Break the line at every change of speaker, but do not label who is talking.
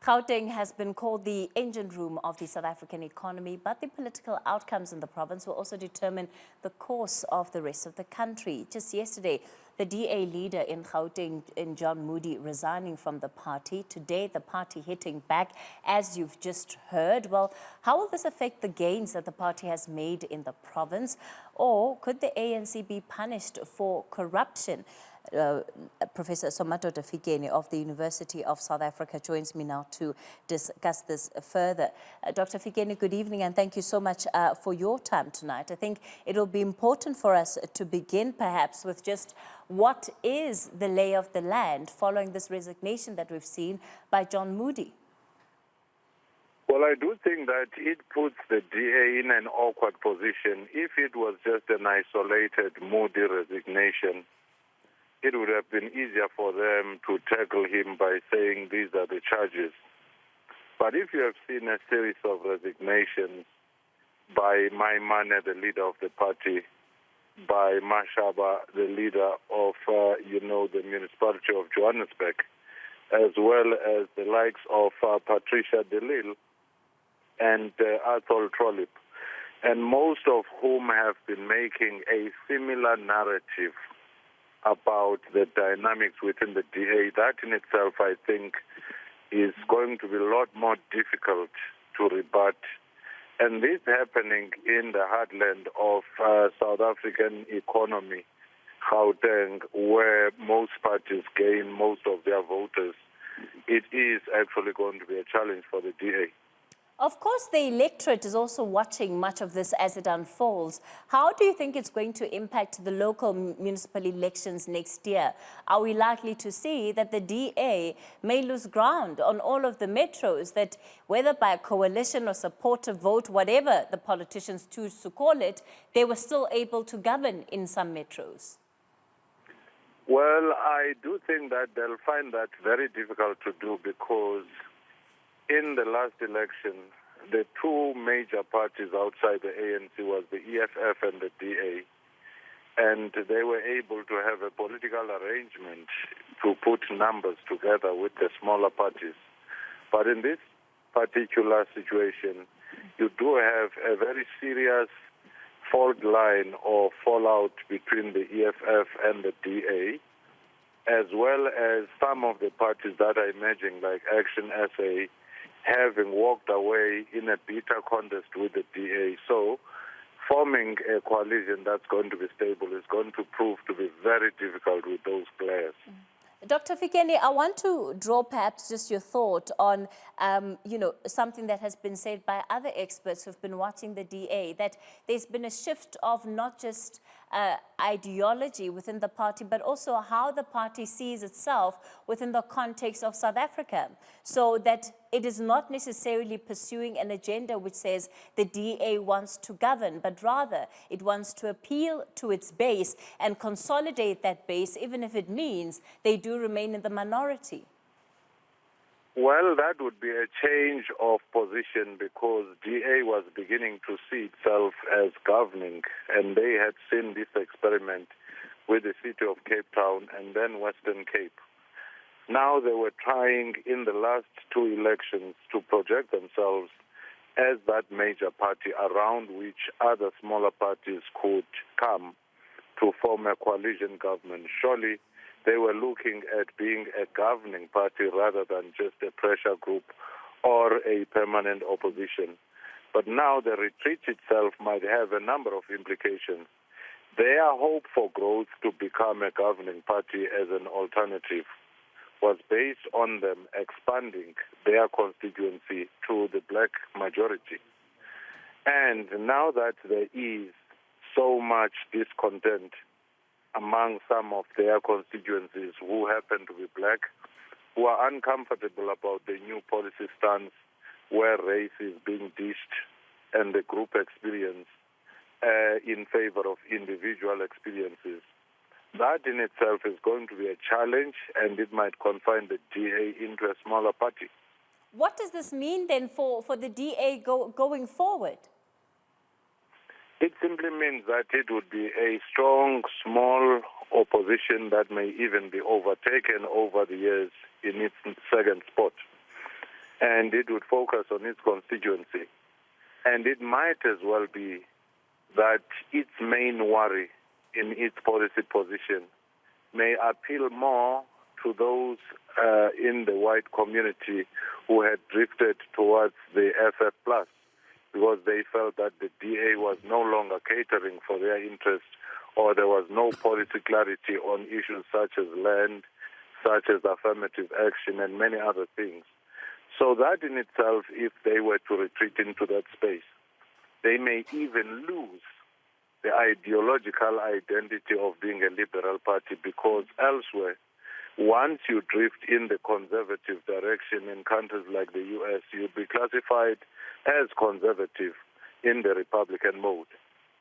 Gauteng has been called the engine room of the South African economy, but the political outcomes in the province will also determine the course of the rest of the country. Just yesterday, the DA leader in Gauteng, John Moodey, resigning from the party. Today, the party hitting back, as you've just heard. Well, how will this affect the gains that the party has made in the province? Or could the ANC be punished for corruption? Professor Somadoda Fikeni of the University of South Africa joins me now to discuss this further. Dr. Fikeni, good evening, and thank you so much for your time tonight. I think it will be important for us to begin perhaps with just what is the lay of the land following this resignation that we've seen by John Moodey.
Well, I do think that it puts the DA in an awkward position. If it was just an isolated Moodey resignation, it would have been easier for them to tackle him by saying these are the charges. But if you have seen a series of resignations by Maimane, the leader of the party, by Mashaba, the leader of, the municipality of Johannesburg, as well as the likes of Patricia de Lille and Athol Trollip, and most of whom have been making a similar narrative about the dynamics within the DA. That in itself, I think, is going to be a lot more difficult to rebut. And this happening in the heartland of South African economy, Gauteng, where most parties gain most of their voters, it is actually going to be a challenge for the DA.
Of course, the electorate is also watching much of this as it unfolds. How do you think it's going to impact the local municipal elections next year? Are we likely to see that the DA may lose ground on all of the metros, that whether by a coalition or supporter vote, whatever the politicians choose to call it, they were still able to govern in some metros?
Well, I do think that they'll find that very difficult to do, because in the last election, the two major parties outside the ANC was the EFF and the DA, and they were able to have a political arrangement to put numbers together with the smaller parties. But in this particular situation, you do have a very serious fault line or fallout between the EFF and the DA, as well as some of the parties that are emerging, like Action SA, having walked away in a bitter contest with the DA. So forming a coalition that's going to be stable is going to prove to be very difficult with those players.
Dr. Fikeni, I want to draw perhaps just your thought on, something that has been said by other experts who've been watching the DA, that there's been a shift of not just ideology within the party, but also how the party sees itself within the context of South Africa. So that it is not necessarily pursuing an agenda which says the DA wants to govern, but rather it wants to appeal to its base and consolidate that base, even if it means they do remain in the minority.
Well, that would be a change of position, because DA was beginning to see itself as governing, and they had seen this experiment with the city of Cape Town and then Western Cape. Now they were trying in the last two elections to project themselves as that major party around which other smaller parties could come to form a coalition government. Surely they were looking at being a governing party rather than just a pressure group or a permanent opposition. But now the retreat itself might have a number of implications. Their hope for growth to become a governing party as an alternative was based on them expanding their constituency to the black majority. And now that there is so much discontent among some of their constituencies who happen to be black, who are uncomfortable about the new policy stance where race is being dished and the group experience in favor of individual experiences. That in itself is going to be a challenge, and it might confine the DA into a smaller party.
What does this mean then for the DA going forward?
It simply means that it would be a strong, small opposition that may even be overtaken over the years in its second spot. and it would focus on its constituency. And it might as well be that its main worry in its policy position may appeal more to those in the white community who had drifted towards the FF+, because they felt that the DA was no longer catering for their interests, or there was no policy clarity on issues such as land, such as affirmative action, and many other things. So that in itself, if they were to retreat into that space, they may even lose the ideological identity of being a liberal party, because elsewhere, once you drift in the conservative direction in countries like the US, you'd be classified as conservative in the Republican mode.